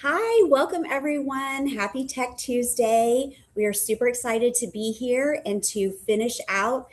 Hi, welcome everyone. Happy Tech Tuesday. We are super excited to be here and to finish out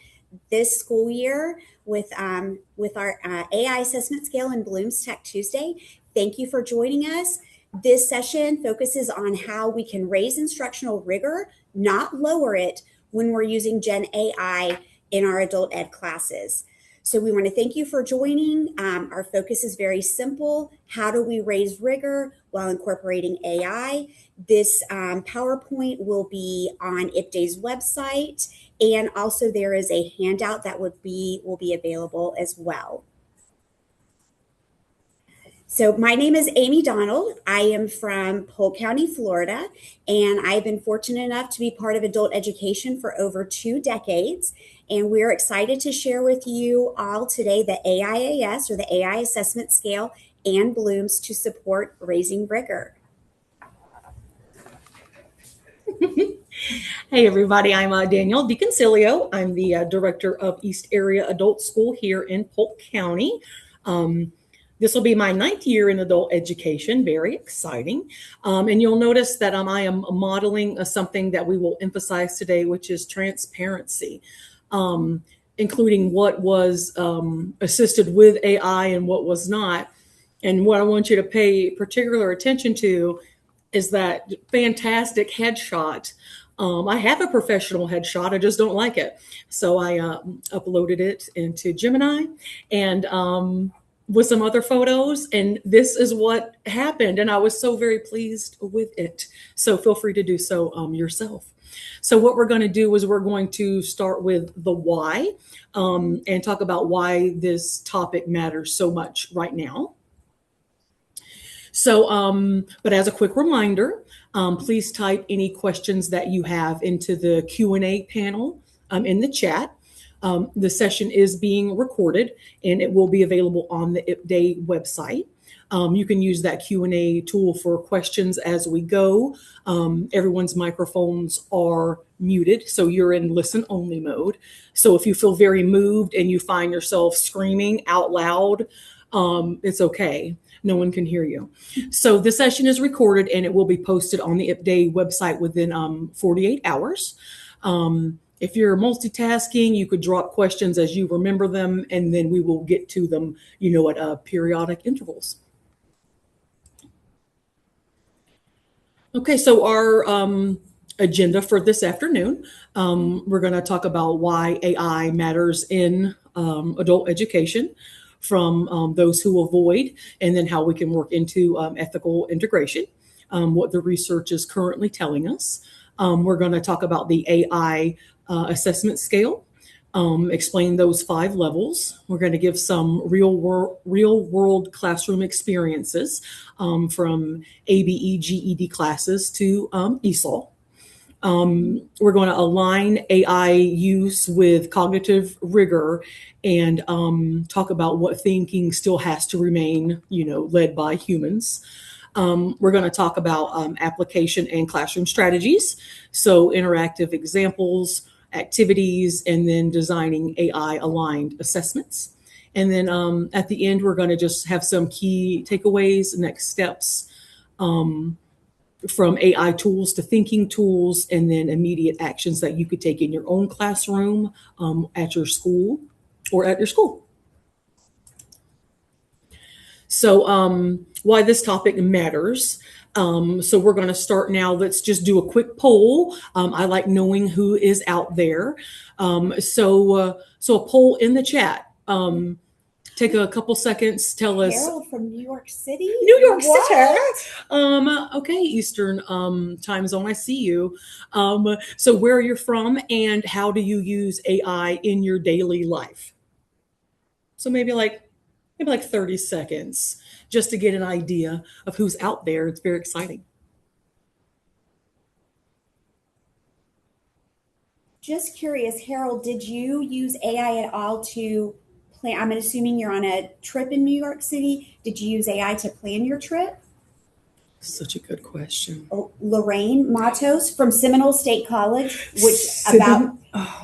this school year with our AI assessment scale in Bloom's Tech Tuesday. Thank you for joining us. This session focuses on how we can raise instructional rigor, not lower it, when we're using Gen AI in our adult ed classes. So we want to thank you for joining. Our focus is very simple. How do we raise rigor while incorporating AI? This PowerPoint will be on IPDA's website, and also there is a handout that will be available as well. So my name is Amy Donald. I am from Polk County, Florida, and I've been fortunate enough to be part of adult education for over 2 decades. And we're excited to share with you all today the AIAS, or the AI Assessment Scale, and Bloom's to support raising rigor. Hey everybody, I'm Danielle DiConcilio. I'm the Director of East Area Adult School here in Polk County. This will be my 9th year in adult education, very exciting. And you'll notice that I am modeling something that we will emphasize today, which is transparency, including what was assisted with AI and what was not. And what I want you to pay particular attention to is that fantastic headshot. I have a professional headshot, I just don't like it. So I uploaded it into Gemini and with some other photos, and this is what happened. And I was so very pleased with it. So feel free to do so yourself. So what we're going to do is we're going to start with the why and talk about why this topic matters so much right now. So, but as a quick reminder, please type any questions that you have into the Q&A panel in the chat. The session is being recorded and it will be available on the IPDA website. You can use that Q&A tool for questions as we go. Everyone's microphones are muted, so you're in listen only mode. So if you feel very moved and you find yourself screaming out loud, it's okay. No one can hear you. So the session is recorded and it will be posted on the IPDA website within 48 hours. If you're multitasking, you could drop questions as you remember them, and then we will get to them, at periodic intervals. Okay, so our agenda for this afternoon, we're going to talk about why AI matters in adult education, from those who avoid, and then how we can work into ethical integration, what the research is currently telling us. We're going to talk about the AI assessment scale, explain those 5 levels. We're going to give some real world classroom experiences from ABE GED classes to ESOL. We're going to align AI use with cognitive rigor and talk about what thinking still has to remain, led by humans. We're going to talk about application and classroom strategies, so interactive examples, activities, and then designing AI-aligned assessments. And then at the end, we're going to just have some key takeaways, next steps, from AI tools to thinking tools, and then immediate actions that you could take in your own classroom, at your school, or at your school. So why this topic matters. So we're going to start now. Let's just do a quick poll. I like knowing who is out there. So a poll in the chat. Take a couple seconds. Tell us. Harold from New York City. New York City. Okay, Eastern time zone. I see you. So where are you from, and how do you use AI in your daily life? So maybe like 30 seconds just to get an idea of who's out there. It's very exciting. Just curious, Harold, did you use AI at all to plan? I'm assuming you're on a trip in New York City. Did you use AI to plan your trip? Such a good question. Lorraine Matos from Seminole State College, which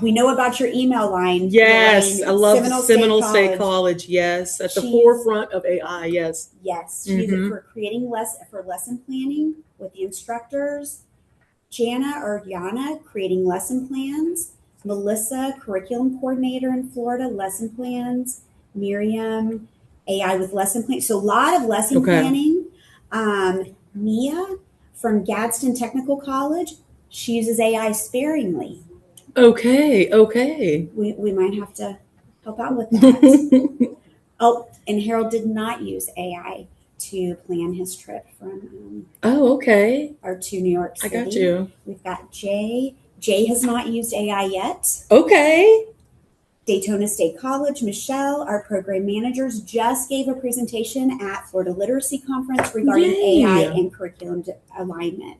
We know about your email line, Yes, I Lorraine, love Seminole State Seminole State College. College. Yes, at the She's forefront of AI. Yes. she used it Mm-hmm. for creating for lesson planning with the instructors. Jana or Yana creating lesson plans. Melissa, curriculum coordinator in Florida, lesson plans. Miriam, AI with lesson plans. So a lot of lesson Okay. planning. Mia from Gadsden Technical College, she uses AI sparingly. Okay. Okay. We might have to help out with that. Oh, and Harold did not use AI to plan his trip from Oh, okay. or to New York I got City. you. We've got Jay. Jay has not used AI yet. Okay. Daytona State College, Michelle, our program managers, just gave a presentation at Florida Literacy Conference regarding AI Yay. and curriculum alignment.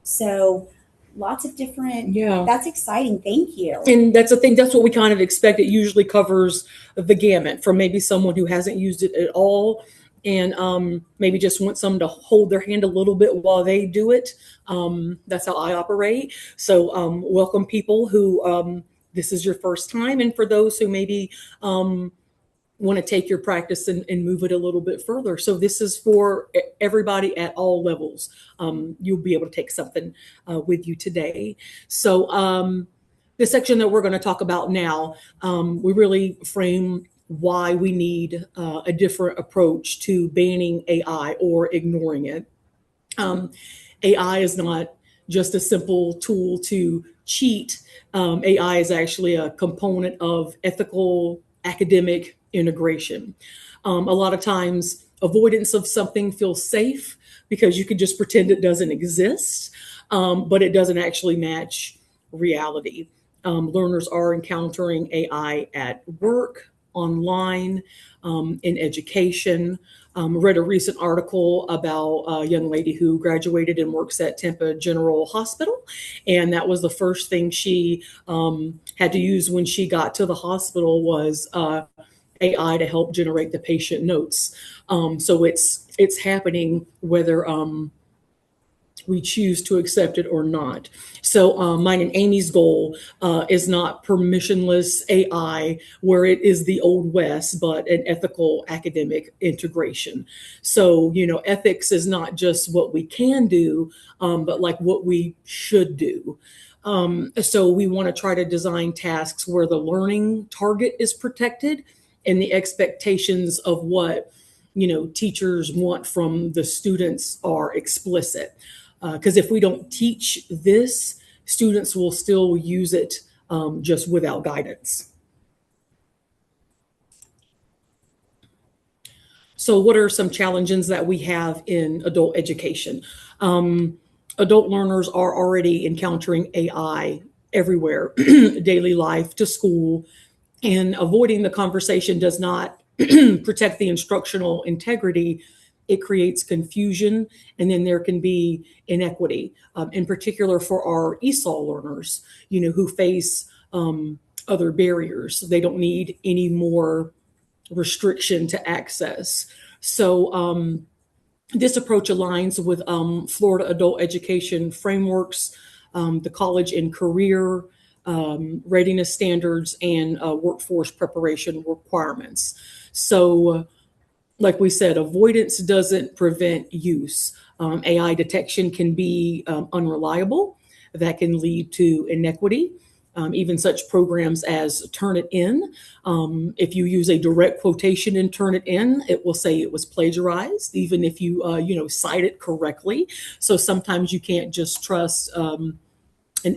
So lots of different, Yeah. that's exciting. Thank you. And that's the thing, that's what we kind of expect. It usually covers the gamut from maybe someone who hasn't used it at all and maybe just wants someone to hold their hand a little bit while they do it. That's how I operate. So welcome people who this is your first time, and for those who maybe want to take your practice and move it a little bit further. So this is for everybody at all levels. You'll be able to take something with you today. So the section that we're going to talk about now, we really frame why we need a different approach to banning AI or ignoring it. AI is not just a simple tool to cheat. AI is actually a component of ethical academic integration. A lot of times, avoidance of something feels safe because you can just pretend it doesn't exist, but it doesn't actually match reality. Learners are encountering AI at work, online, in education. Read a recent article about a young lady who graduated and works at Tampa General Hospital, and that was the first thing she had to use when she got to the hospital was AI to help generate the patient notes. So it's happening whether we choose to accept it or not. So mine and Amy's goal is not permissionless AI where it is the old west, but an ethical academic integration. So, ethics is not just what we can do, but like what we should do. So we want to try to design tasks where the learning target is protected and the expectations of what teachers want from the students are explicit. Because if we don't teach this, students will still use it just without guidance. So, what are some challenges that we have in adult education? Adult learners are already encountering AI everywhere, daily life to school, and avoiding the conversation does not protect the instructional integrity. It creates confusion, and then there can be inequity, in particular for our ESOL learners, who face other barriers. They don't need any more restriction to access. So this approach aligns with Florida adult education frameworks, the college and career readiness standards, and workforce preparation requirements. So, like we said, avoidance doesn't prevent use. AI detection can be unreliable. That can lead to inequity. Even such programs as Turnitin. If you use a direct quotation in Turnitin, it will say it was plagiarized, even if you cite it correctly. So sometimes you can't just trust an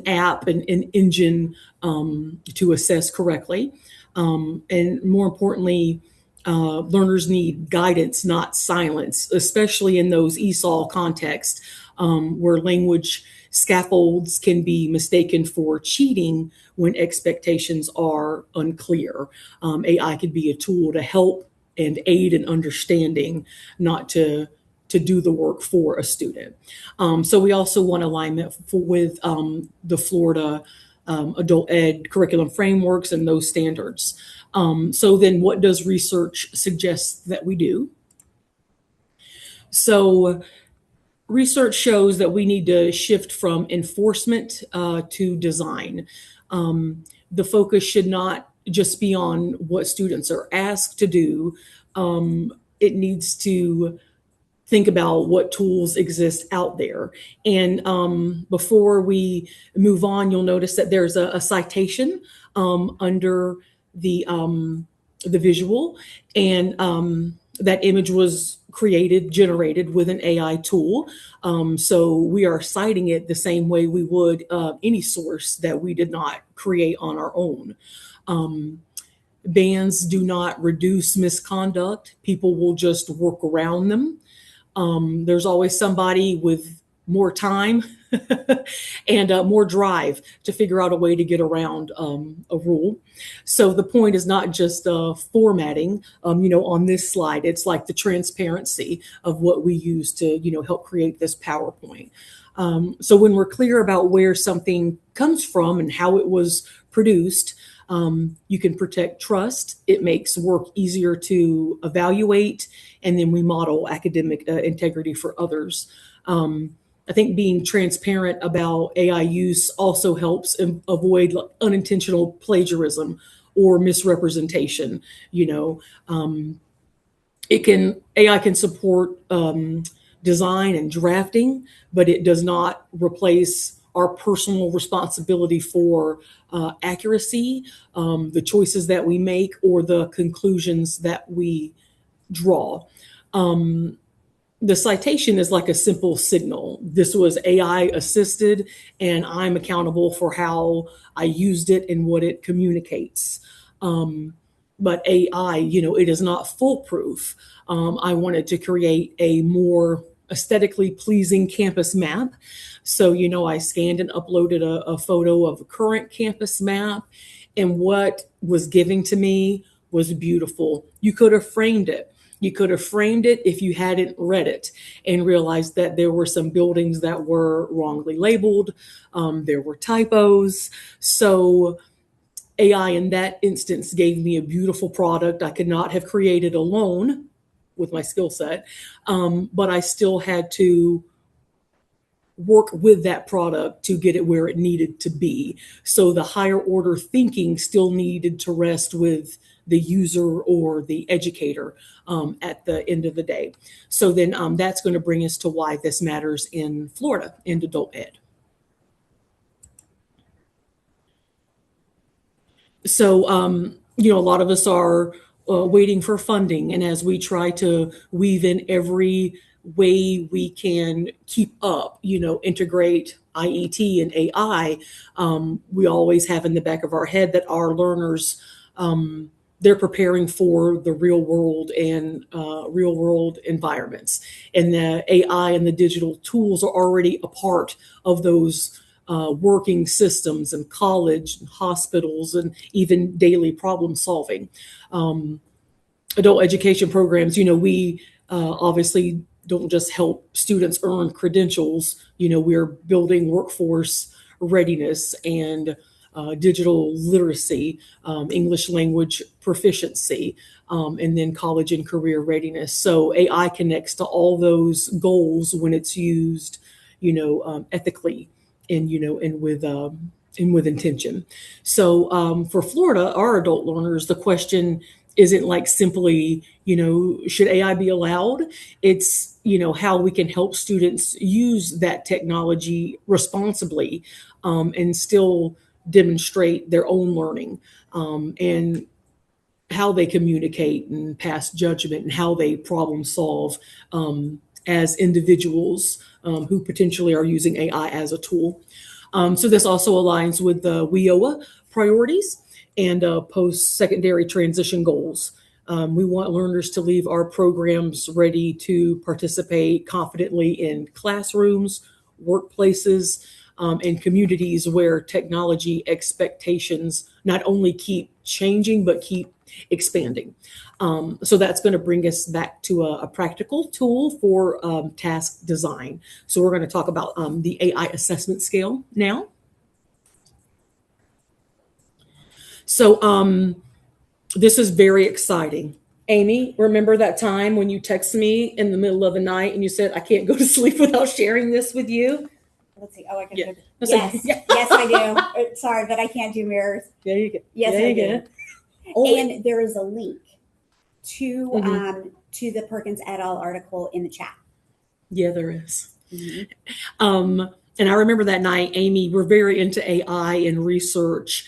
app and an engine to assess correctly. And more importantly, learners need guidance, not silence, especially in those ESOL contexts where language scaffolds can be mistaken for cheating when expectations are unclear. AI could be a tool to help and aid in understanding, not to do the work for a student. So we also want alignment with the Florida adult ed curriculum frameworks and those standards. So then what does research suggest that we do? So research shows that we need to shift from enforcement to design. the focus should not just be on what students are asked to do. It needs to think about what tools exist out there. And before we move on, you'll notice that there's a citation under the visual, and that image was generated with an AI tool. So we are citing it the same way we would any source that we did not create on our own. Bans do not reduce misconduct. People will just work around them. There's always somebody with more time and more drive to figure out a way to get around a rule. So the point is not just formatting. On this slide, it's like the transparency of what we use to, help create this PowerPoint. So when we're clear about where something comes from and how it was produced, you can protect trust. It makes work easier to evaluate, and then we model academic integrity for others. I think being transparent about AI use also helps avoid unintentional plagiarism or misrepresentation. AI can support design and drafting, but it does not replace our personal responsibility for accuracy, the choices that we make, or the conclusions that we draw. The citation is like a simple signal. This was AI assisted, and I'm accountable for how I used it and what it communicates. But AI, it is not foolproof. I wanted to create a more aesthetically pleasing campus map. So, I scanned and uploaded a photo of a current campus map, and what was given to me was beautiful. You could have framed it. You could have framed it if you hadn't read it and realized that there were some buildings that were wrongly labeled. There were typos. So AI in that instance gave me a beautiful product I could not have created alone with my skill set, but I still had to work with that product to get it where it needed to be. So the higher order thinking still needed to rest with the user or the educator at the end of the day. So then that's going to bring us to why this matters in Florida in adult ed. So, a lot of us are waiting for funding. And as we try to weave in every way we can keep up, integrate IET and AI, we always have in the back of our head that our learners, they're preparing for the real world and real world environments. And the AI and the digital tools are already a part of those working systems in college and hospitals and even daily problem solving. Adult education programs, we obviously don't just help students earn credentials. We're building workforce readiness and digital literacy, English language proficiency, and then college and career readiness. So AI connects to all those goals when it's used, ethically and with intention. So for Florida, our adult learners, the question isn't like simply, should AI be allowed? It's, how we can help students use that technology responsibly and still demonstrate their own learning and how they communicate and pass judgment and how they problem solve as individuals who potentially are using AI as a tool. So this also aligns with the WIOA priorities and post-secondary transition goals. We want learners to leave our programs ready to participate confidently in classrooms, workplaces, and communities where technology expectations not only keep changing, but keep expanding. So that's going to bring us back to a practical tool for task design. So we're going to talk about the AI assessment scale now. So this is very exciting. Amy, remember that time when you texted me in the middle of the night and you said, I can't go to sleep without sharing this with you? let's see. Oh, I can Yeah. do it. That's like, Yes, yeah. yes, I do. Sorry, but I can't do mirrors. Yeah, you get. Yes, Yeah, I you do. get. Oh, And there is a link mhm. to the Perkins et al. Article in the chat. Yeah, there is. Mhm. And I remember that night, Amy, we're very into AI and research,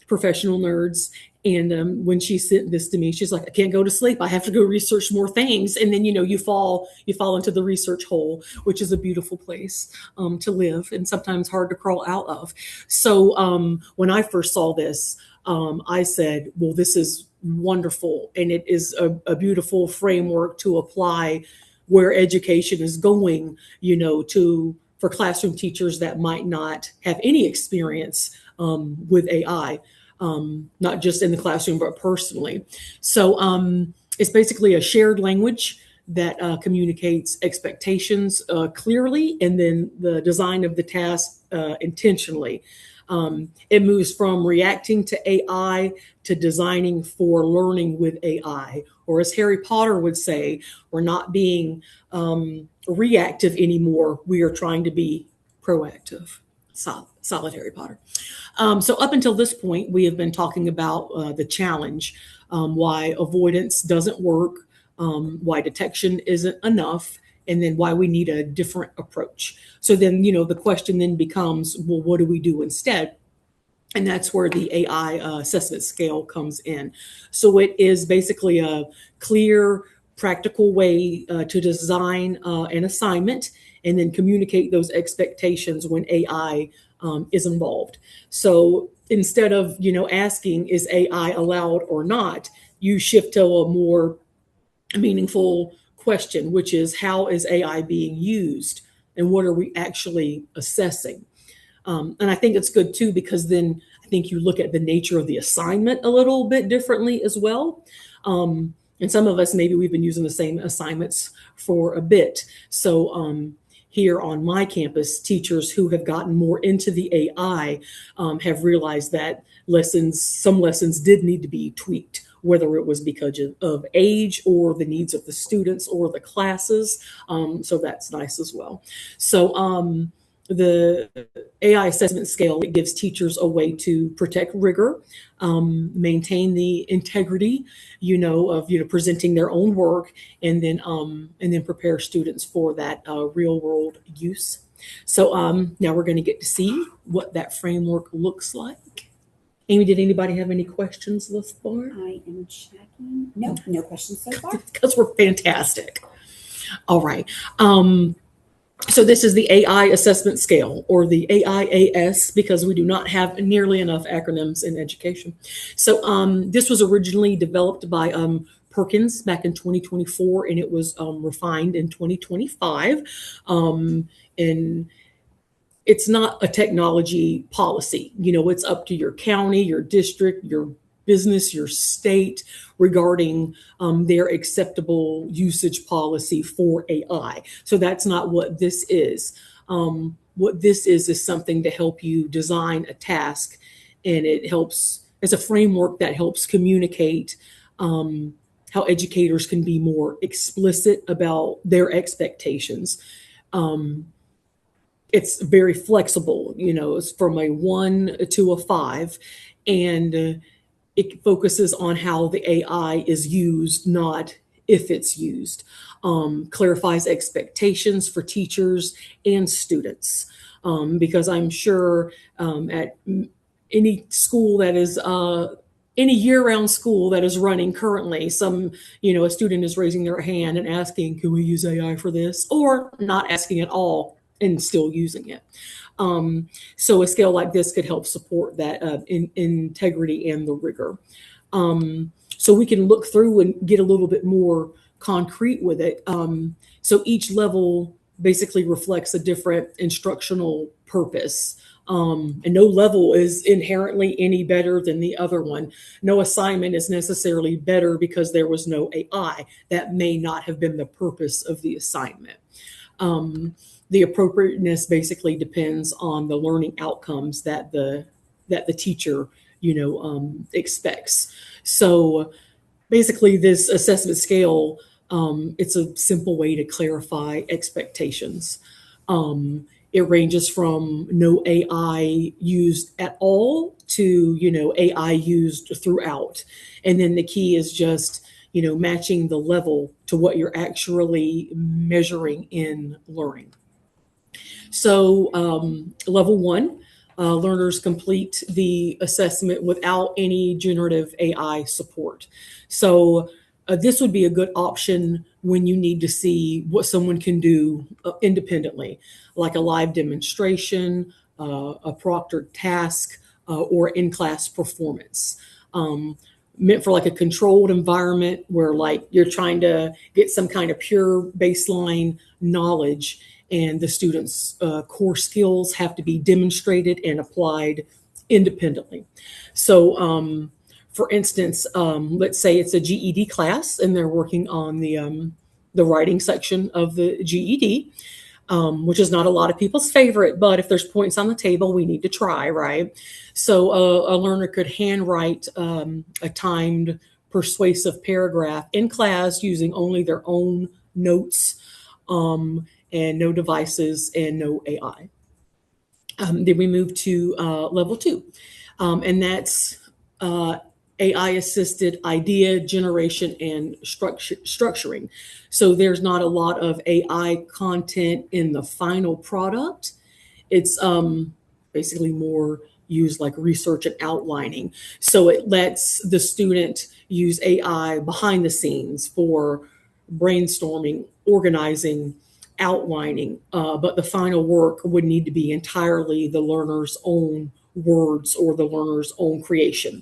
professional nerds. And when she sent this to me, she's like, "I can't go to sleep. I have to go research more things." And then you fall into the research hole, which is a beautiful place to live and sometimes hard to crawl out of. So when I first saw this, I said, "Well, this is wonderful, and it is a beautiful framework to apply where education is going, to for classroom teachers that might not have any experience with AI, not just in the classroom, but personally." So it's basically a shared language that communicates expectations clearly, and then the design of the task intentionally. It moves from reacting to AI to designing for learning with AI. Or as Harry Potter would say, we're not being reactive anymore. We are trying to be proactive. Solid Harry Potter. So up until this point, we have been talking about the challenge, why avoidance doesn't work, why detection isn't enough, and then why we need a different approach. So then, the question then becomes, well, what do we do instead? And that's where the AI assessment scale comes in. So it is basically a clear, practical way to design an assignment and then communicate those expectations when AI is involved. So instead of asking is AI allowed or not, you shift to a more meaningful question, which is how is AI being used and what are we actually assessing? And I think it's good too, because then I think you look at the nature of the assignment a little bit differently as well. And some of us, maybe we've been using the same assignments for a bit. So here on my campus, teachers who have gotten more into the AI have realized that some lessons did need to be tweaked, whether it was because of age or the needs of the students or the classes. So that's nice as well. So the AI assessment scale, it gives teachers a way to protect rigor, maintain the integrity, of presenting their own work, and then prepare students for that real world use. So now we're going to get to see what that framework looks like. Amy, did anybody have any questions thus far? I am checking. No, no questions so far. Because we're fantastic. All right. So this is the AI assessment scale, or the AIAS, because we do not have nearly enough acronyms in education. So this was originally developed by Perkins back in 2024, and it was refined in 2025. And it's not a technology policy. It's up to your county, your district, your business, your state regarding their acceptable usage policy for AI. So that's not what this is. What this is something to help you design a task, and it's a framework that helps communicate how educators can be more explicit about their expectations. It's very flexible, it's from a 1 to a 5, and it focuses on how the AI is used, not if it's used. Clarifies expectations for teachers and students, because I'm sure at any school that is any year-round school that is running currently, a student is raising their hand and asking, "Can we use AI for this?" Or not asking at all and still using it. So a scale like this could help support that integrity and the rigor. So we can look through and get a little bit more concrete with it. So each level basically reflects a different instructional purpose. And no level is inherently any better than the other one. No assignment is necessarily better because there was no AI. That may not have been the purpose of the assignment. The appropriateness basically depends on the learning outcomes that the teacher expects. So basically, this assessment scale, it's a simple way to clarify expectations. It ranges from no AI used at all to, AI used throughout. And then the key is just, matching the level to what you're actually measuring in learning. So, level one, learners complete the assessment without any generative AI support. So, this would be a good option when you need to see what someone can do independently, like a live demonstration, a proctored task, or in class performance. Meant for like a controlled environment where like you're trying to get some kind of pure baseline knowledge, and the students' core skills have to be demonstrated and applied independently. So, for instance, let's say it's a GED class and they're working on the writing section of the GED, which is not a lot of people's favorite, but if there's points on the table, we need to try, right? So a learner could handwrite a timed, persuasive paragraph in class using only their own notes, and no devices and no AI. Then we move to level two, and that's AI assisted idea generation and structuring. So there's not a lot of AI content in the final product. It's basically more used like research and outlining. So it lets the student use AI behind the scenes for brainstorming, organizing, outlining, but the final work would need to be entirely the learner's own words or the learner's own creation.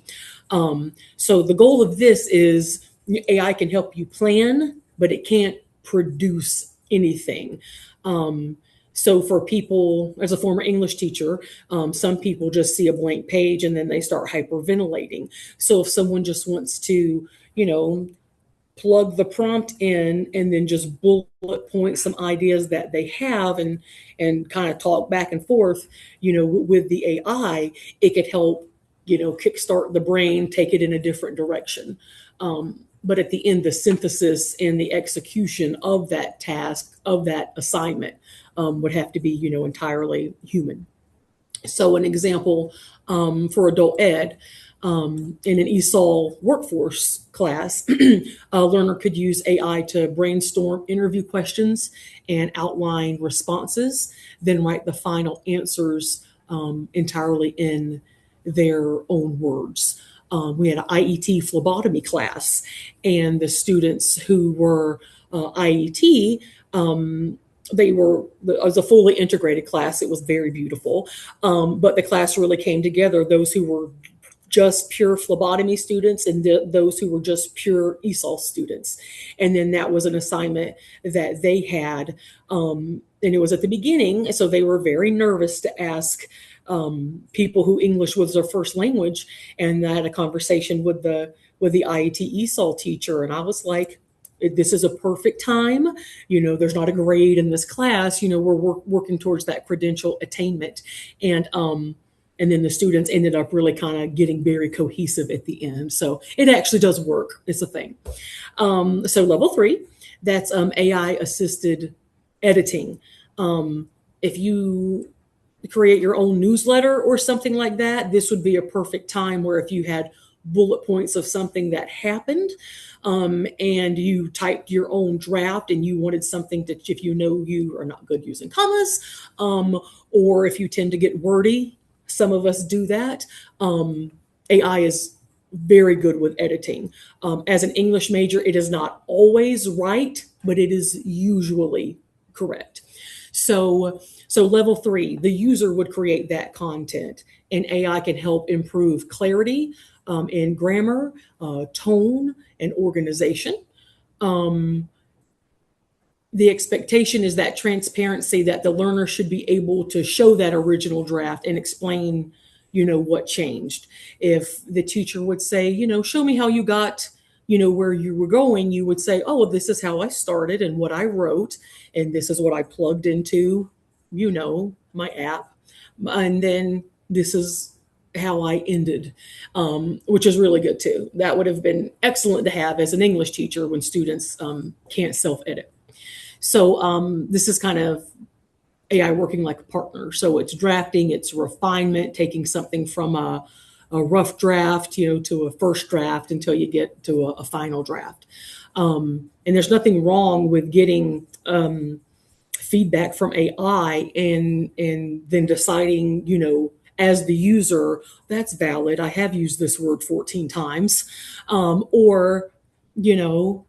So the goal of this is AI can help you plan, but it can't produce anything. So for people, as a former English teacher, some people just see a blank page and then they start hyperventilating. So if someone just wants to, plug the prompt in and then just bullet point some ideas that they have and kind of talk back and forth, with the AI, it could help, kickstart the brain, take it in a different direction. But at the end, the synthesis and the execution of that task, of that assignment, would have to be, entirely human. So an example for adult ed, in an ESOL workforce class, a learner could use AI to brainstorm interview questions and outline responses, then write the final answers entirely in their own words. We had an IET phlebotomy class, and the students who were IET, it was a fully integrated class. It was very beautiful. But the class really came together, those who were just pure phlebotomy students and those who were just pure ESOL students. And then that was an assignment that they had. And it was at the beginning, so they were very nervous to ask people who English was their first language. And I had a conversation with the IET ESOL teacher, and I was like, this is a perfect time. There's not a grade in this class. We're working towards that credential attainment. And then the students ended up really kind of getting very cohesive at the end. So it actually does work. It's a thing. So level three, that's AI assisted editing. If you create your own newsletter or something like that, this would be a perfect time where if you had bullet points of something that happened, and you typed your own draft and you wanted something that, if you are not good using commas, or if you tend to get wordy, some of us do that. AI is very good with editing. As an English major, it is not always right, but it is usually correct. So level three, the user would create that content, and AI can help improve clarity in grammar, tone, and organization. The expectation is that transparency, that the learner should be able to show that original draft and explain, what changed. If the teacher would say, show me how you got, where you were going, you would say, oh, well, this is how I started and what I wrote, and this is what I plugged into, my app. And then this is how I ended, which is really good too. That would have been excellent to have as an English teacher when students can't self-edit. So this is kind of AI working like a partner. So it's drafting, it's refinement, taking something from a rough draft, to a first draft until you get to a final draft. And there's nothing wrong with getting feedback from AI and then deciding, as the user, that's valid. I have used this word 14 times. Or, you know,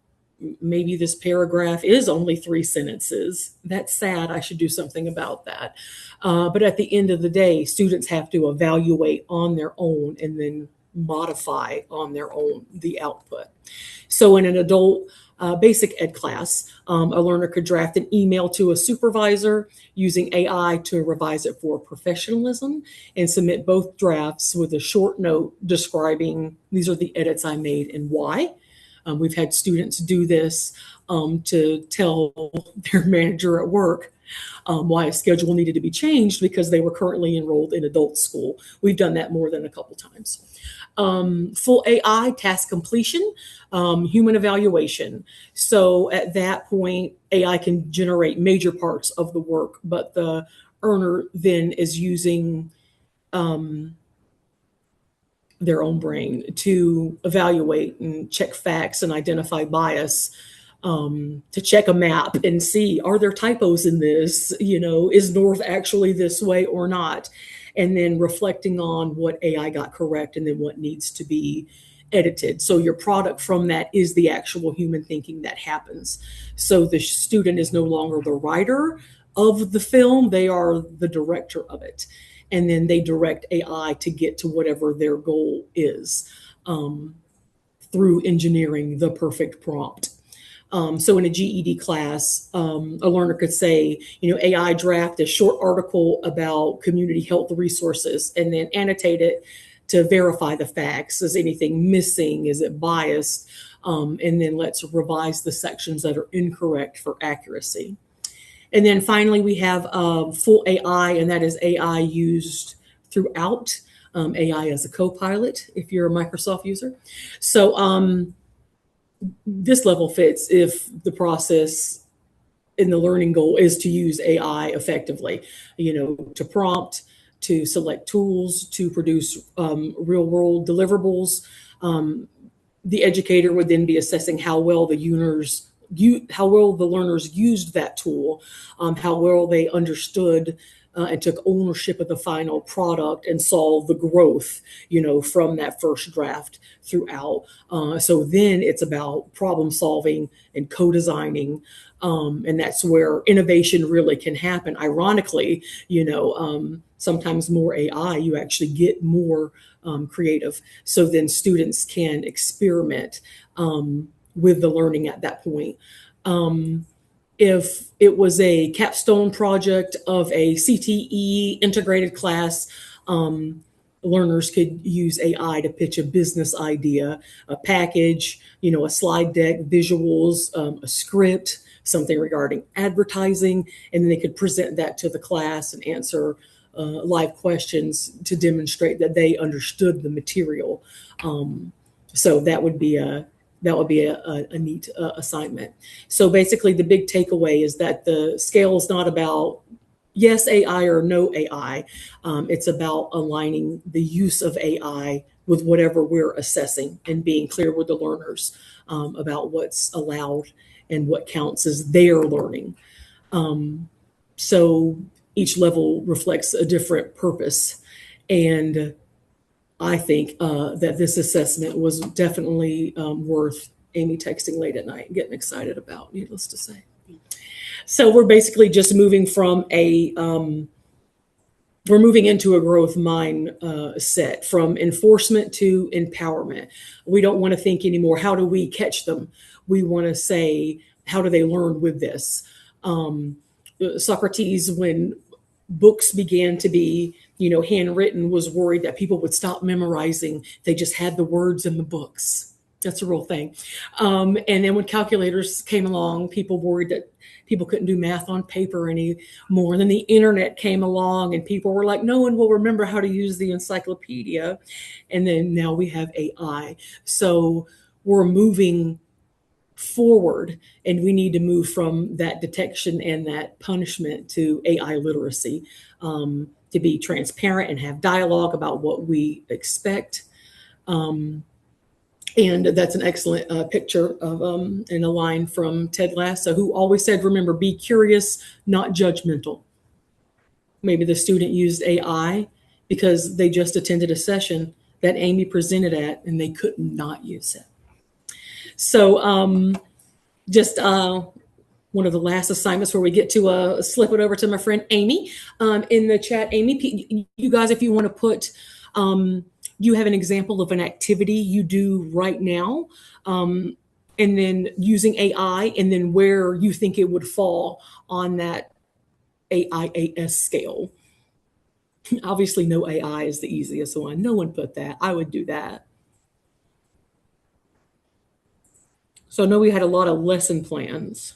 maybe this paragraph is only 3 sentences. That's sad. I should do something about that. But at the end of the day, students have to evaluate on their own and then modify on their own the output. So in an adult basic ed class, a learner could draft an email to a supervisor using AI to revise it for professionalism and submit both drafts with a short note describing these are the edits I made and why. We've had students do this to tell their manager at work why a schedule needed to be changed because they were currently enrolled in adult school. We've done that more than a couple times. Full AI task completion, human evaluation. So at that point, AI can generate major parts of the work, but the earner then is using their own brain to evaluate and check facts and identify bias, to check a map and see, are there typos in this? Is north actually this way or not? And then reflecting on what AI got correct and then what needs to be edited. So your product from that is the actual human thinking that happens. So the student is no longer the writer of the film, they are the director of it. And then they direct AI to get to whatever their goal is through engineering the perfect prompt. So in a GED class, a learner could say, AI draft a short article about community health resources and then annotate it to verify the facts. Is anything missing? Is it biased? And then let's revise the sections that are incorrect for accuracy. And then finally, we have full AI, and that is AI used throughout. AI as a co-pilot if you're a Microsoft user. So this level fits if the process in the learning goal is to use AI effectively, to prompt, to select tools, to produce real world deliverables. The educator would then be assessing how well the learners used that tool, how well they understood and took ownership of the final product and saw the growth, from that first draft throughout. So then it's about problem solving and co-designing. And that's where innovation really can happen. Ironically, sometimes more AI, you actually get more creative. So then students can experiment with the learning at that point. If it was a capstone project of a CTE integrated class, learners could use AI to pitch a business idea, a package, a slide deck, visuals, a script, something regarding advertising, and then they could present that to the class and answer live questions to demonstrate that they understood the material. So that would be a neat assignment. So basically, the big takeaway is that the scale is not about yes AI or no AI. It's about aligning the use of AI with whatever we're assessing and being clear with the learners about what's allowed and what counts as their learning. So each level reflects a different purpose. And I think that this assessment was definitely worth Amy texting late at night and getting excited about, needless to say. So we're basically just moving from we're moving into a growth mindset, from enforcement to empowerment. We don't want to think anymore, how do we catch them? We want to say, how do they learn with this? Socrates, when books began to be, handwritten, was worried that people would stop memorizing. They just had the words in the books. That's a real thing. And then when calculators came along, people worried that people couldn't do math on paper anymore. And then the internet came along and people were like, no one will remember how to use the encyclopedia. And then now we have AI. So we're moving forward, and we need to move from that detection and that punishment to AI literacy, to be transparent and have dialogue about what we expect. And that's an excellent picture of and a line from Ted Lasso, who always said, remember, be curious, not judgmental. Maybe the student used AI because they just attended a session that Amy presented at and they could not use it. So just one of the last assignments where we get to slip it over to my friend Amy in the chat. Amy, you guys, if you want to put, you have an example of an activity you do right now, and then using AI, and then where you think it would fall on that AIAS scale. Obviously, no AI is the easiest one. No one put that. I would do that. So I know we had a lot of lesson plans,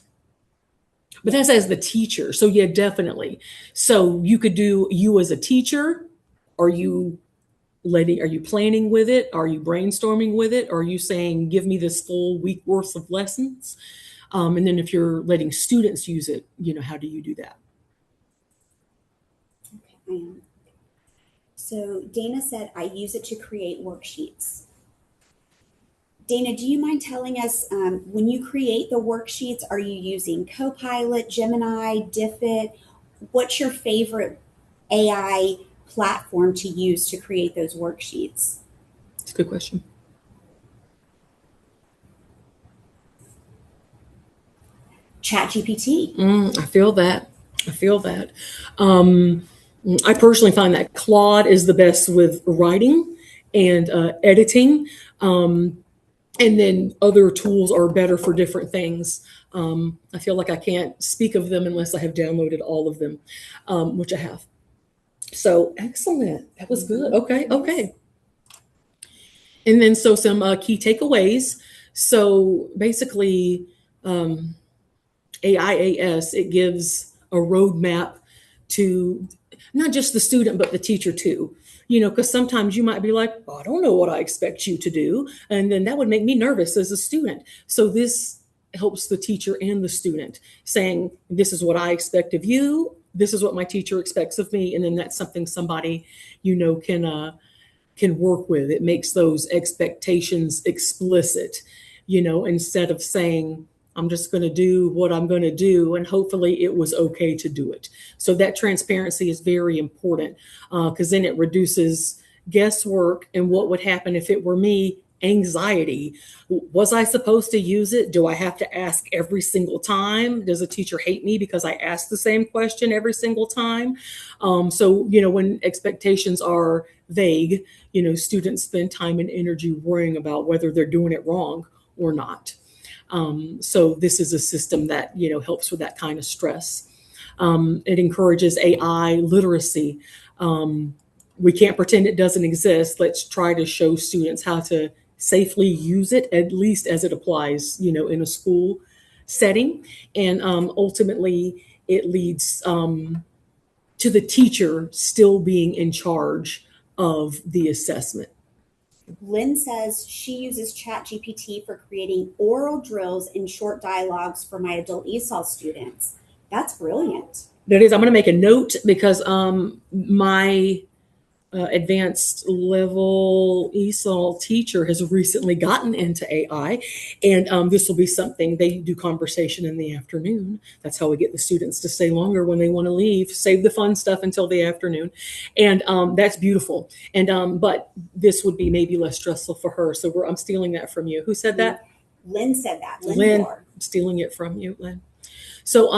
but that's as the teacher. So yeah, definitely. So you could do you as a teacher. Are you planning with it? Are you brainstorming with it? Are you saying, give me this full week worth of lessons? And then if you're letting students use it, how do you do that? Okay. So Dana said, I use it to create worksheets. Dana, do you mind telling us, when you create the worksheets, are you using Copilot, Gemini, Diffit? What's your favorite AI platform to use to create those worksheets? That's a good question. ChatGPT. I feel that. I personally find that Claude is the best with writing and editing. And then other tools are better for different things. I feel like I can't speak of them unless I have downloaded all of them, which I have. So excellent. That was good. Okay. And then so some key takeaways. So basically, AIAS, it gives a roadmap to not just the student, but the teacher too. Because sometimes you might be like, oh, I don't know what I expect you to do. And then that would make me nervous as a student. So this helps the teacher and the student saying, this is what I expect of you. This is what my teacher expects of me. And then that's something somebody, can work with. It makes those expectations explicit, instead of saying, I'm just going to do what I'm going to do, and hopefully it was okay to do it. So that transparency is very important, because then it reduces guesswork and what would happen if it were me, anxiety. Was I supposed to use it? Do I have to ask every single time? Does a teacher hate me because I ask the same question every single time? So, when expectations are vague, students spend time and energy worrying about whether they're doing it wrong or not. So this is a system that, helps with that kind of stress. It encourages AI literacy. We can't pretend it doesn't exist. Let's try to show students how to safely use it, at least as it applies, in a school setting. And ultimately, it leads to the teacher still being in charge of the assessment. Lynn says she uses ChatGPT for creating oral drills and short dialogues for my adult ESOL students. That's brilliant. That is, I'm going to make a note because my advanced level ESOL teacher has recently gotten into AI, and this will be something they do conversation in the afternoon. That's how we get the students to stay longer when they want to leave, save the fun stuff until the afternoon. And that's beautiful. And but this would be maybe less stressful for her. So I'm stealing that from you. Who said that? Lynn said that. Lynn, I'm stealing it from you, Lynn. So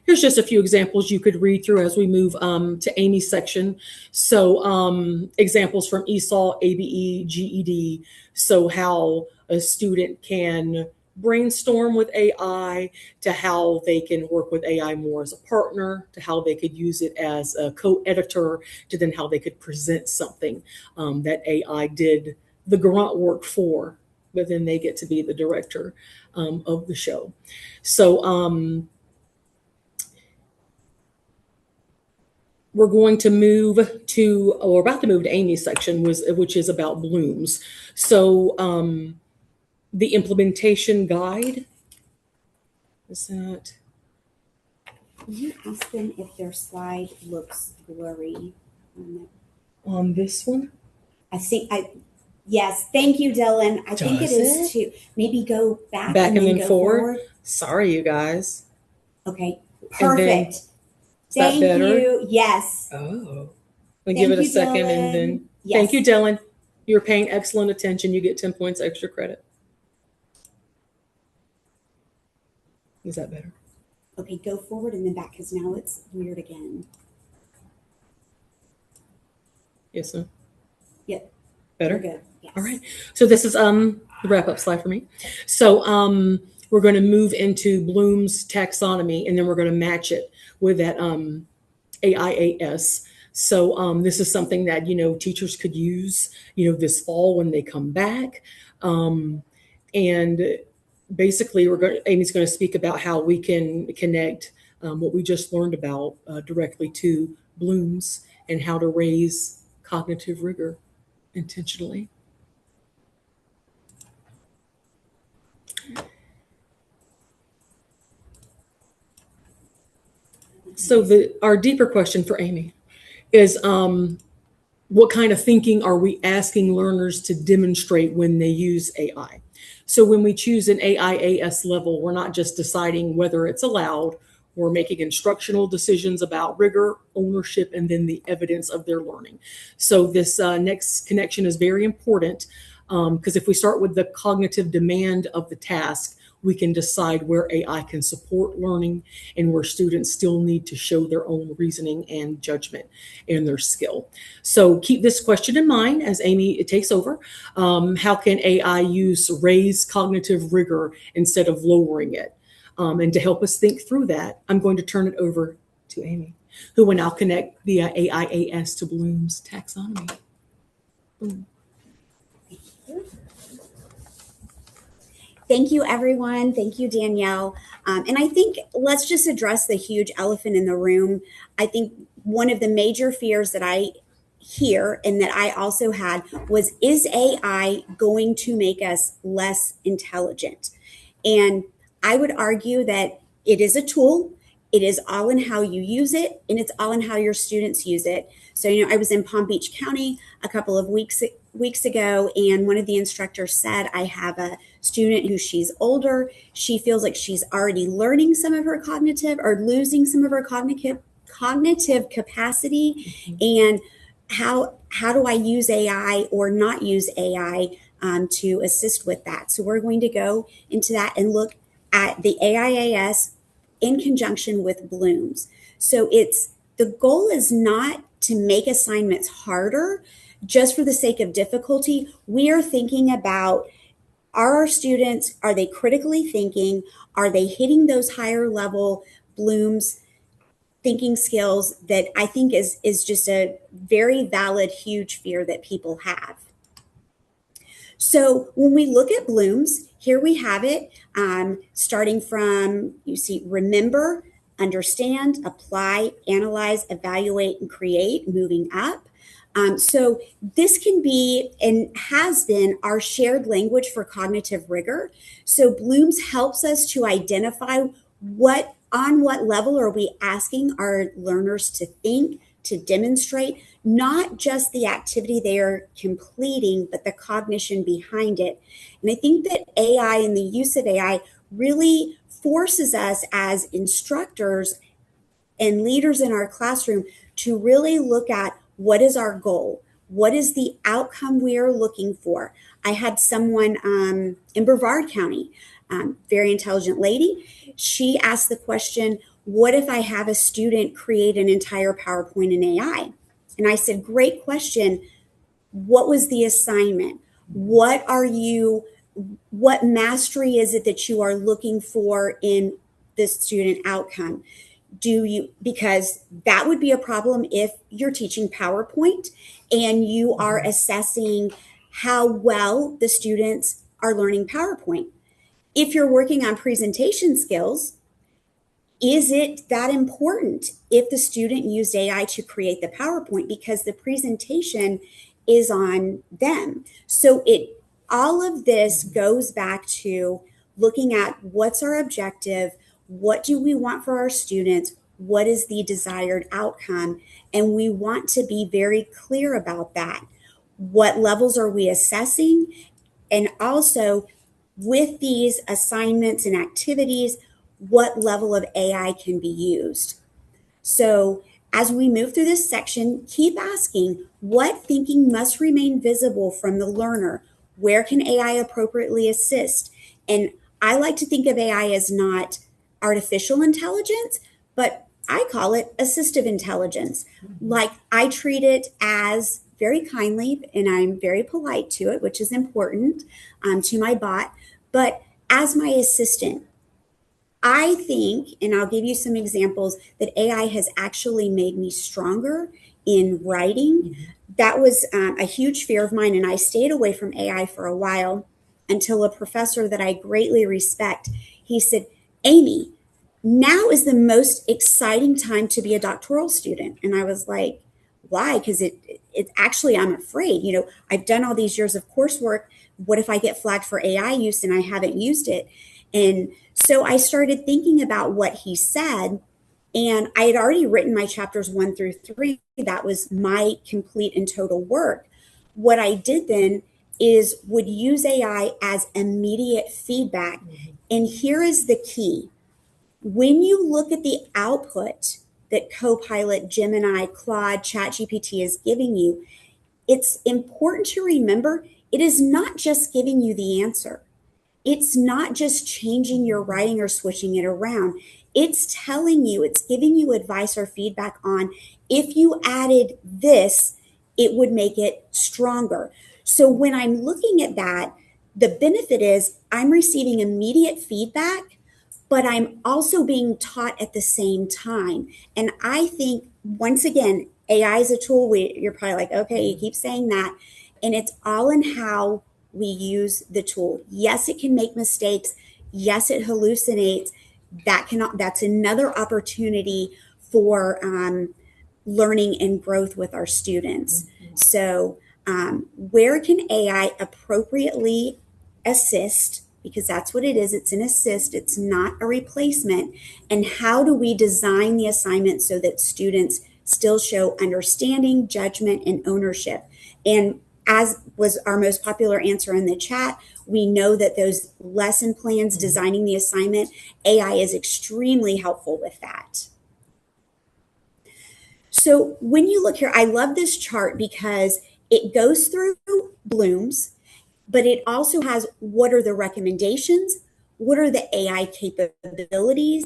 here's just a few examples you could read through as we move to Amy's section. So examples from ESOL, ABE, GED. So how a student can brainstorm with AI, to how they can work with AI more as a partner, to how they could use it as a co-editor, to then how they could present something that AI did the grunt work for, but then they get to be the director of the show. So we're going to move to, or we're about to move to Amy's section, which is about blooms. So the implementation guide Is that Can you ask them if their slide looks blurry? on this one? Yes, thank you, Dylan. I think it Does is it? too. Maybe go back Back and and then then go forward? forward. Sorry, you guys. Okay, And then, perfect. is that Thank better? you. Yes. Oh. Then give Thank it a you, second and Dylan. then thank Yes. you, Dylan. You're paying excellent attention. You get 10 points extra credit. Is that better? Okay, go forward and then back because now it's weird again. Yes, sir. Yep. Better? We're good. Yes. All right. So this is the wrap-up slide for me. So we're going to move into Bloom's taxonomy, and then we're going to match it with that AIAS. So this is something that teachers could use this fall when they come back, and basically Amy's going to speak about how we can connect what we just learned about directly to Bloom's and how to raise cognitive rigor intentionally. So our deeper question for Amy is what kind of thinking are we asking learners to demonstrate when they use AI? So when we choose an AIAS level, we're not just deciding whether it's allowed, we're making instructional decisions about rigor, ownership, and then the evidence of their learning. So this next connection is very important because if we start with the cognitive demand of the task, we can decide where AI can support learning and where students still need to show their own reasoning and judgment and their skill. So keep this question in mind as Amy takes over. How can AI use raise cognitive rigor instead of lowering it? And to help us think through that, I'm going to turn it over to Amy, who will now connect the AIAS to Bloom's taxonomy. Boom. Thank you, everyone. Thank you, Danielle. And I think let's just address the huge elephant in the room. I think one of the major fears that I hear and that I also had was, is AI going to make us less intelligent? And I would argue that it is a tool. It is all in how you use it, and it's all in how your students use it. So, I was in Palm Beach County a couple of weeks ago, and one of the instructors said, I have a student who she's older. She feels like she's already learning some of her cognitive or losing some of her cognitive capacity. And how do I use AI or not use AI to assist with that? So we're going to go into that and look at the AIAS in conjunction with Bloom's. So the goal is not to make assignments harder just for the sake of difficulty. We are thinking about, are our students, are they critically thinking? Are they hitting those higher level Bloom's thinking skills that I think is just a very valid, huge fear that people have. So when we look at Bloom's, here we have it, starting from, you see, remember, understand, apply, analyze, evaluate, and create, moving up. So this can be and has been our shared language for cognitive rigor. So Bloom's helps us to identify on what level are we asking our learners to think, to demonstrate, not just the activity they are completing, but the cognition behind it. And I think that AI and the use of AI really forces us as instructors and leaders in our classroom to really look at what is our goal? What is the outcome we are looking for? I had someone in Brevard County, very intelligent lady. She asked the question, what if I have a student create an entire PowerPoint in AI? And I said, great question. What was the assignment? What mastery is it that you are looking for in this student outcome? Because that would be a problem if you're teaching PowerPoint and you are assessing how well the students are learning PowerPoint. If you're working on presentation skills, is it that important if the student used AI to create the PowerPoint, because the presentation is on them? So all of this goes back to looking at what's our objective, what do we want for our students? What is the desired outcome? And we want to be very clear about that. What levels are we assessing? And also, with these assignments and activities, what level of AI can be used? So, as we move through this section, keep asking what thinking must remain visible from the learner? Where can AI appropriately assist? And I like to think of AI as not artificial intelligence, but I call it assistive intelligence. Like I treat it as very kindly, and I'm very polite to it, which is important to my bot, but as my assistant. I think, and I'll give you some examples, that AI has actually made me stronger in writing. That was a huge fear of mine, and I stayed away from AI for a while until a professor that I greatly respect, he said, Amy, now is the most exciting time to be a doctoral student. And I was like, why? Because it actually, I'm afraid, I've done all these years of coursework. What if I get flagged for AI use and I haven't used it? And so I started thinking about what he said, and I had already written my chapters 1 through 3. That was my complete and total work. What I did then is would use AI as immediate feedback. And here is the key. When you look at the output that Copilot, Gemini, Claude, ChatGPT is giving you, it's important to remember it is not just giving you the answer. It's not just changing your writing or switching it around. It's telling you, it's giving you advice or feedback on if you added this, it would make it stronger. So when I'm looking at that, the benefit is I'm receiving immediate feedback, but I'm also being taught at the same time. And I think, once again, AI is a tool. You're probably like, okay, you keep saying that. And it's all in how we use the tool. Yes, it can make mistakes. Yes, it hallucinates. That's another opportunity for learning and growth with our students. So, where can AI appropriately assist? Because that's what it is. It's an assist. It's not a replacement. And how do we design the assignment so that students still show understanding, judgment, and ownership? And as was our most popular answer in the chat, we know that those lesson plans, designing the assignment, AI is extremely helpful with that. So when you look here, I love this chart because it goes through blooms, but it also has what are the recommendations, what are the AI capabilities,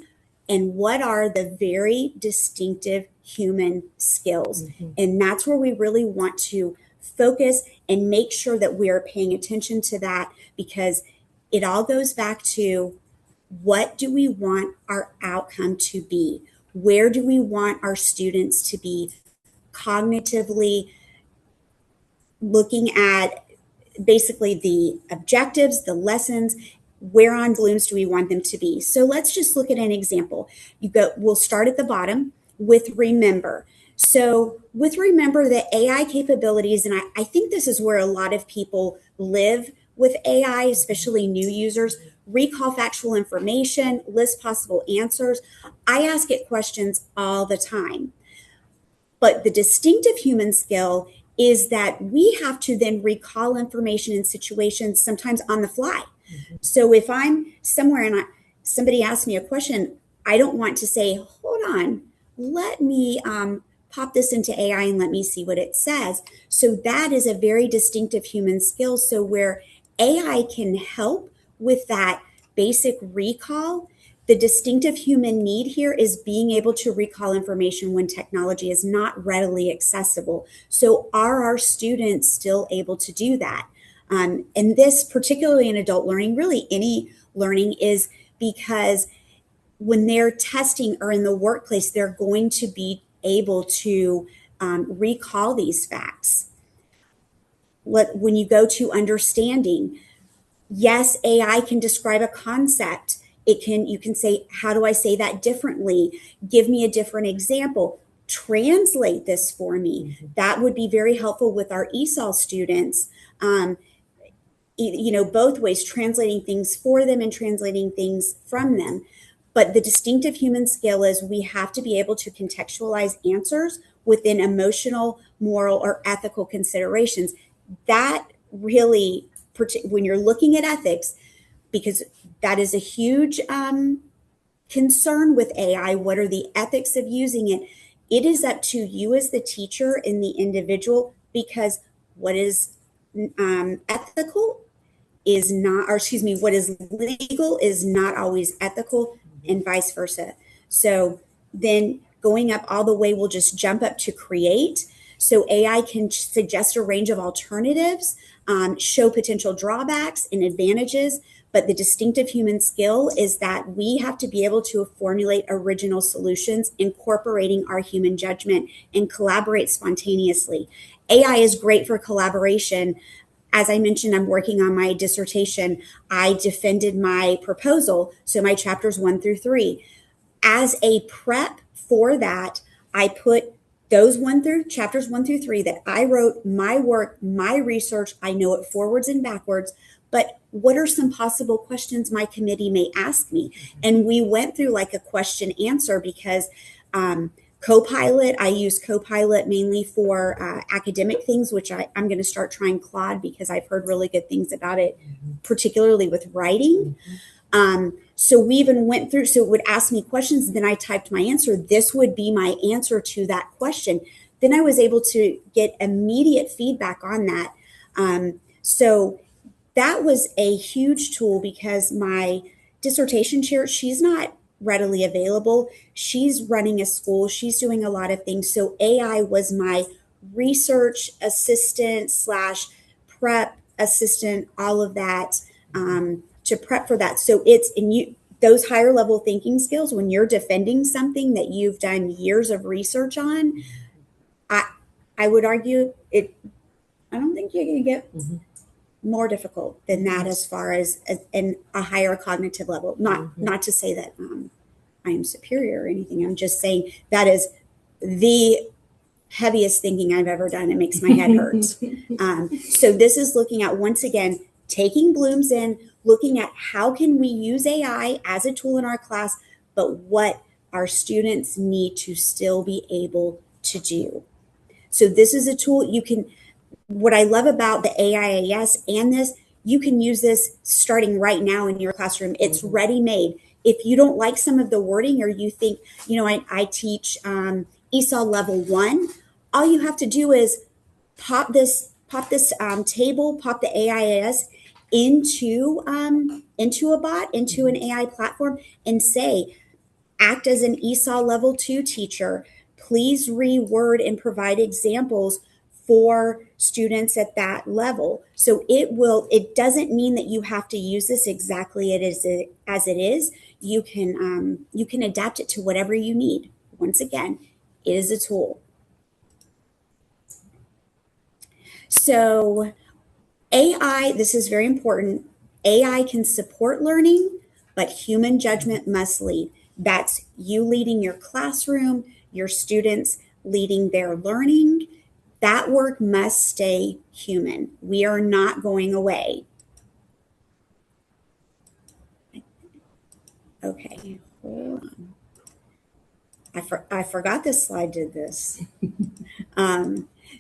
and what are the very distinctive human skills. And that's where we really want to focus and make sure that we are paying attention to that, because it all goes back to what do we want our outcome to be? Where do we want our students to be cognitively, looking at basically the objectives, the lessons, where on blooms do we want them to be? So let's just look at an example. We'll start at the bottom with remember. So with remember, the AI capabilities, and I think this is where a lot of people live with AI, especially new users, recall factual information, list possible answers. I ask it questions all the time. But the distinctive human skill is that we have to then recall information in situations sometimes on the fly. So if I'm somewhere and somebody asks me a question, I don't want to say, hold on, let me pop this into AI and let me see what it says. So that is a very distinctive human skill. So where AI can help with that basic recall, the distinctive human need here is being able to recall information when technology is not readily accessible. So are our students still able to do that? And this, particularly in adult learning, really any learning, is because when they're testing or in the workplace, they're going to be able to recall these facts. When you go to understanding, yes, AI can describe a concept. You can say, how do I say that differently? Give me a different example. Translate this for me. That would be very helpful with our ESOL students. Both ways, translating things for them and translating things from them. But the distinctive human skill is we have to be able to contextualize answers within emotional, moral, or ethical considerations. That really, when you're looking at ethics, because that is a huge concern with AI, what are the ethics of using it? It is up to you as the teacher and the individual, because what is ethical is not, or excuse me, what is legal is not always ethical, and vice versa. So then going up all the way, we'll just jump up to create. So AI can suggest a range of alternatives, show potential drawbacks and advantages, but the distinctive human skill is that we have to be able to formulate original solutions, incorporating our human judgment, and collaborate spontaneously. AI is great for collaboration. As I mentioned, I'm working on my dissertation. I defended my proposal, so my chapters 1 through 3. As a prep for that, I put those chapters 1 through 3 that I wrote, my work, my research. I know it forwards and backwards, but what are some possible questions my committee may ask me? And we went through like a question answer, because Copilot, I use Copilot mainly for academic things, which I'm going to start trying Claude because I've heard really good things about it, particularly with writing. So we even went through, so it would ask me questions, then I typed my answer. This would be my answer to that question. Then I was able to get immediate feedback on that. So that was a huge tool, because my dissertation chair, she's not readily available. She's running a school. She's doing a lot of things. So AI was my research assistant slash prep assistant, all of that, to prep for that. So it's in you, those higher level thinking skills, when you're defending something that you've done years of research on, I would argue it, I don't think you're going to get more difficult than that, as far as in a higher cognitive level. Not to say that I am superior or anything. I'm just saying that is the heaviest thinking I've ever done. It makes my head hurt. So this is looking at, once again, taking Bloom's in, looking at how can we use AI as a tool in our class, but what our students need to still be able to do. So this is a tool you can, what I love about the AIAS and this, you can use this starting right now in your classroom. It's ready made. If you don't like some of the wording, or you think, I teach ESOL level 1, all you have to do is pop this table, pop the AIAS into a bot, into an AI platform, and say, act as an ESOL level 2 teacher. Please reword and provide examples for students at that level. So it doesn't mean that you have to use this exactly as it is. You can adapt it to whatever you need. Once again, it is a tool. So AI, this is very important. AI can support learning, but human judgment must lead. That's you leading your classroom, your students leading their learning. That work must stay human. We are not going away. Okay, hold on. I forgot this slide did this.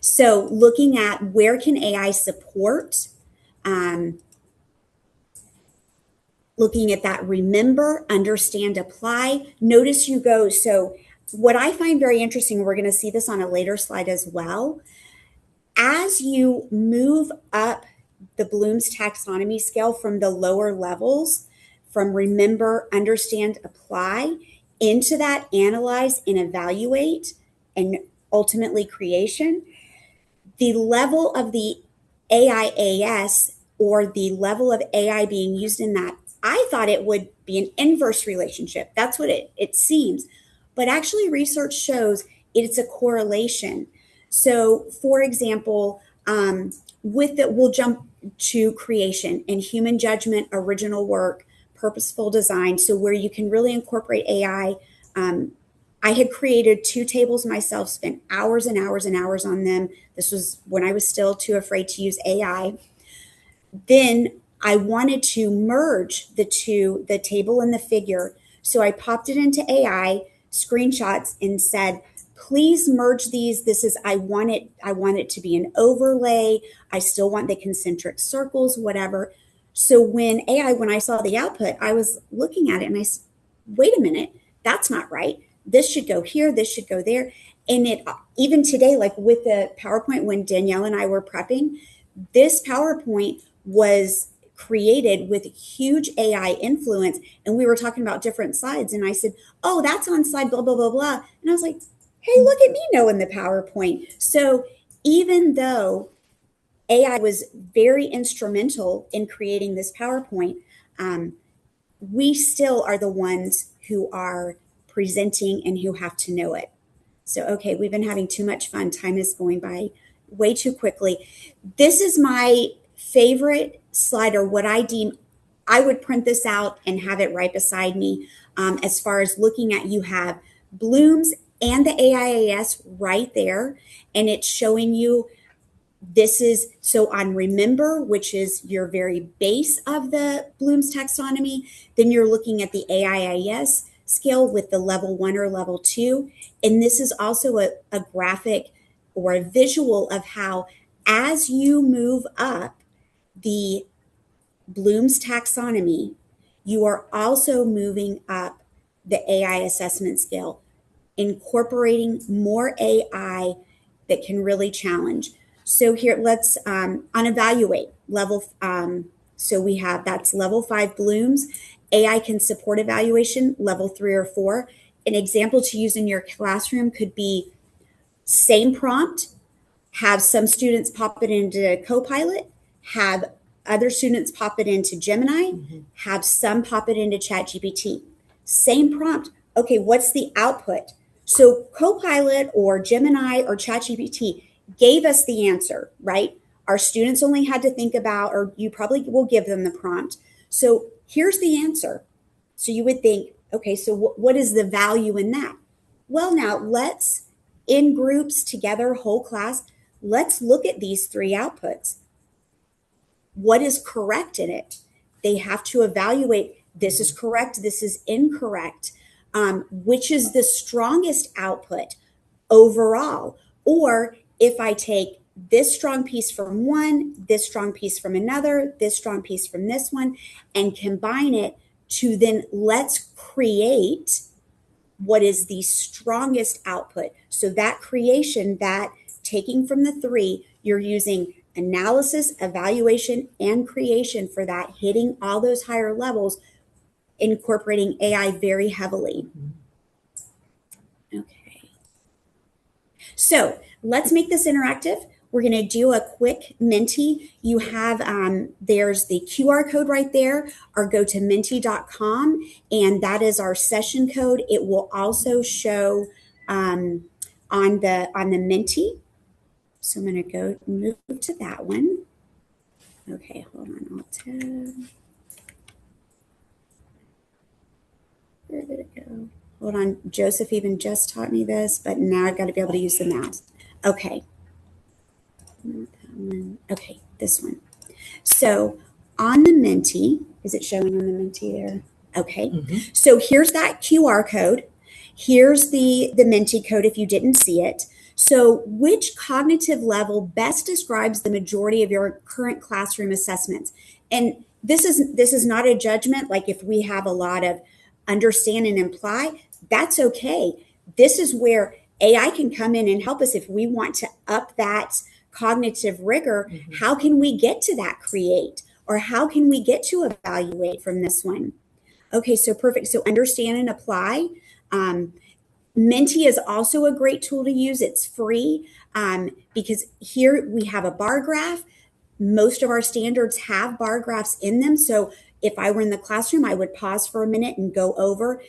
So looking at where can AI support, looking at that remember, understand, apply. Notice you go, so what I find very interesting, we're going to see this on a later slide as well, as you move up the Bloom's taxonomy scale from the lower levels, from remember, understand, apply, into that analyze and evaluate, and ultimately creation, the level of the AIAS, or the level of AI being used in that, I thought it would be an inverse relationship. That's what it seems. But actually, research shows it's a correlation. So, for example, we'll jump to creation and human judgment, original work, purposeful design. So, where you can really incorporate AI. I had created 2 tables myself, spent hours and hours and hours on them. This was when I was still too afraid to use AI. Then I wanted to merge the two, the table and the figure. So I popped it into AI screenshots and said, please merge these. I want it to be an overlay. I still want the concentric circles, whatever. So when I saw the output, I was looking at it and I said, wait a minute, that's not right. This should go here, this should go there. And it, even today, like with the PowerPoint, when Danielle and I were prepping, this PowerPoint was created with huge AI influence. And we were talking about different slides. And I said, oh, that's on slide blah, blah, blah, blah. And I was like, hey, look at me knowing the PowerPoint. So even though AI was very instrumental in creating this PowerPoint, we still are the ones who are presenting and who have to know it. So, okay, we've been having too much fun. Time is going by way too quickly. This is my favorite slide, or what I deem, I would print this out and have it right beside me. As far as looking at, you have Bloom's and the AIAS right there, and it's showing you this is so on Remember, which is your very base of the Bloom's taxonomy. Then you're looking at the AIAS scale with the level 1 or level 2. And this is also a graphic or a visual of how, as you move up the Bloom's taxonomy, you are also moving up the AI assessment scale, incorporating more AI that can really challenge. So here, let's on evaluate level. So we have, that's level 5 Bloom's. AI can support evaluation, level 3 or 4. An example to use in your classroom could be same prompt, have some students pop it into Copilot, have other students pop it into Gemini, have some pop it into ChatGPT. Same prompt. Okay, what's the output? So Copilot or Gemini or ChatGPT gave us the answer, right? Our students only had to think about, or you probably will give them the prompt. So here's the answer. So you would think, okay, so what is the value in that? Well, now let's, in groups together, whole class, let's look at these 3 outputs. What is correct in it? They have to evaluate, this is correct, this is incorrect. Which is the strongest output overall? Or if I take this strong piece from one, this strong piece from another, this strong piece from this one, and combine it to then let's create what is the strongest output. So that creation, that taking from the 3, you're using analysis, evaluation, and creation for that, hitting all those higher levels, incorporating AI very heavily. Okay. So let's make this interactive. We're going to do a quick Menti. You have, there's the QR code right there, or go to menti.com, and that is our session code. It will also show on the Menti. So I'm going to go move to that one. Okay, hold on. Where did it go? Hold on. Joseph even just taught me this, but now I've got to be able to use the mouse. Okay. Not that one. Okay, this one. So on the Menti, is it showing on the Menti there? Okay. So here's that QR code. Here's the Menti code if you didn't see it. So which cognitive level best describes the majority of your current classroom assessments? And this is not a judgment. Like if we have a lot of understand and imply, that's okay. This is where AI can come in and help us if we want to up that cognitive rigor. How can we get to that create? Or how can we get to evaluate from this one? Okay, so perfect. So understand and apply. Menti is also a great tool to use. It's free because here we have a bar graph. Most of our standards have bar graphs in them. So if I were in the classroom, I would pause for a minute and go over.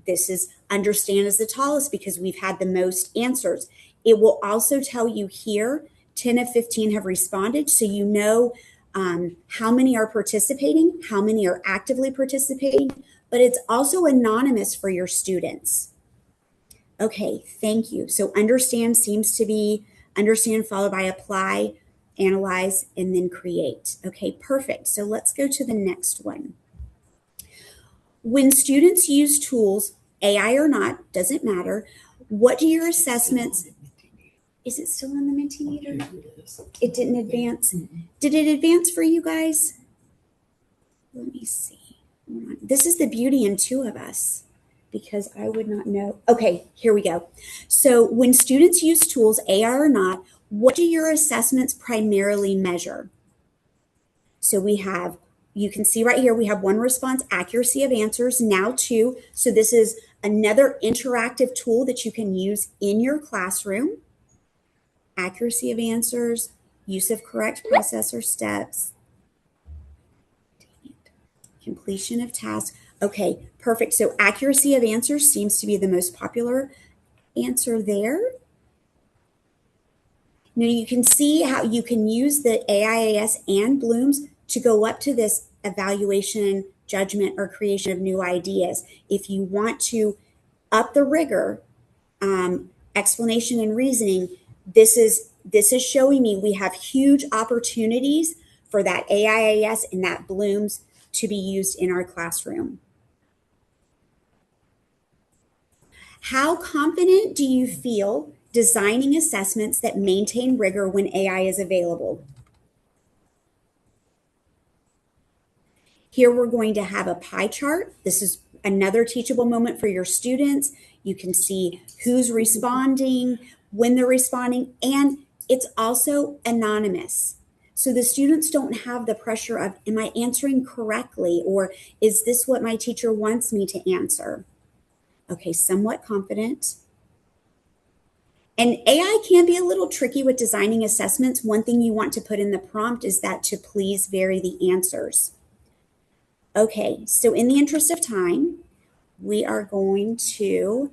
This is understand is the tallest because we've had the most answers. It will also tell you here 10 of 15 have responded, so you know how many are participating, how many are actively participating, but it's also anonymous for your students. Okay, thank you. So understand seems to be understand followed by apply, analyze, and then create. Okay, perfect. So let's go to the next one. When students use tools, AI or not, doesn't matter, what do your assessments, is it still on the Mentimeter? It didn't advance. Did it advance for you guys? Let me see. This is the beauty in two of us, because I would not know. Okay, here we go. So when students use tools, AI or not, what do your assessments primarily measure? So we have, you can see right here, we have one response, accuracy of answers, now two. So this is another interactive tool that you can use in your classroom. Accuracy of answers, use of correct process or steps, completion of tasks. Okay, perfect. So accuracy of answers seems to be the most popular answer there. Now you can see how you can use the AIAS and Bloom's to go up to this evaluation, judgment, or creation of new ideas. If you want to up the rigor, explanation and reasoning, this is showing me we have huge opportunities for that AIAS and that Bloom's to be used in our classroom. How confident do you feel designing assessments that maintain rigor when AI is available? Here we're going to have a pie chart. This is another teachable moment for your students. You can see who's responding, when they're responding, and it's also anonymous. So the students don't have the pressure of, am I answering correctly? Or is this what my teacher wants me to answer? Okay, somewhat confident. And AI can be a little tricky with designing assessments. One thing you want to put in the prompt is that to please vary the answers. Okay, so in the interest of time, we are going to,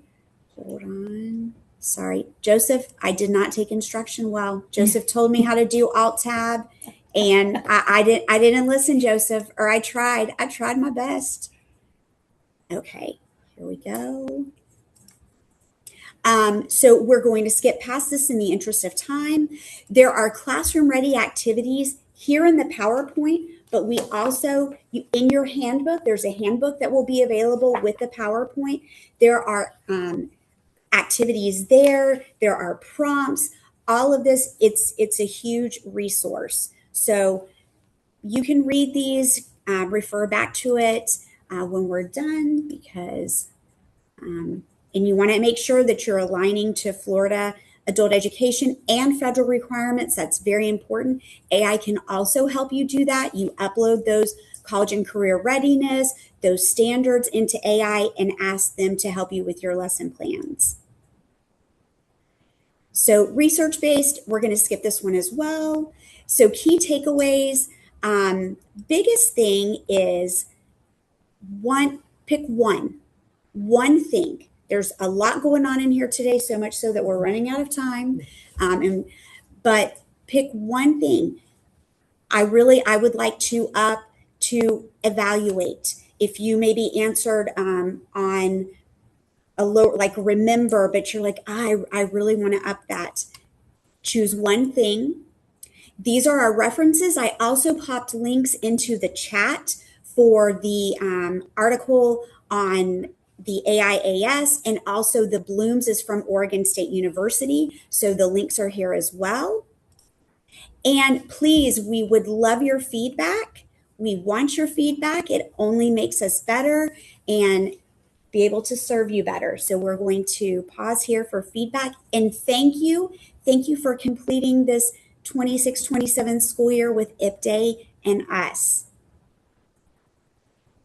hold on, sorry, Joseph, I did not take instruction well. Joseph told me how to do Alt-Tab, and I didn't listen, Joseph, or I tried my best. Okay, here we go. So we're going to skip past this in the interest of time. There are classroom-ready activities here in the PowerPoint, but we also, in your handbook, there's a handbook that will be available with the PowerPoint. There are activities there. There are prompts. All of this, it's a huge resource. So you can read these, refer back to it when we're done, because and you want to make sure that you're aligning to Florida adult education and federal requirements. That's very important. AI can also help you do that. You upload those college and career readiness, those standards into AI, and ask them to help you with your lesson plans. So research-based, we're going to skip this one as well. So key takeaways, biggest thing is pick one thing. There's a lot going on in here today, so much so that we're running out of time. But pick one thing. I would like to evaluate. If you maybe answered on a low, like remember, but you're like, I really want to up that. Choose one thing. These are our references. I also popped links into the chat for the article on the AIAS, and also the Bloom's is from Oregon State University. So the links are here as well. And please, we would love your feedback. We want your feedback. It only makes us better and be able to serve you better. So we're going to pause here for feedback. And thank you. Thank you for completing this 26-27 school year with IPDAY and us.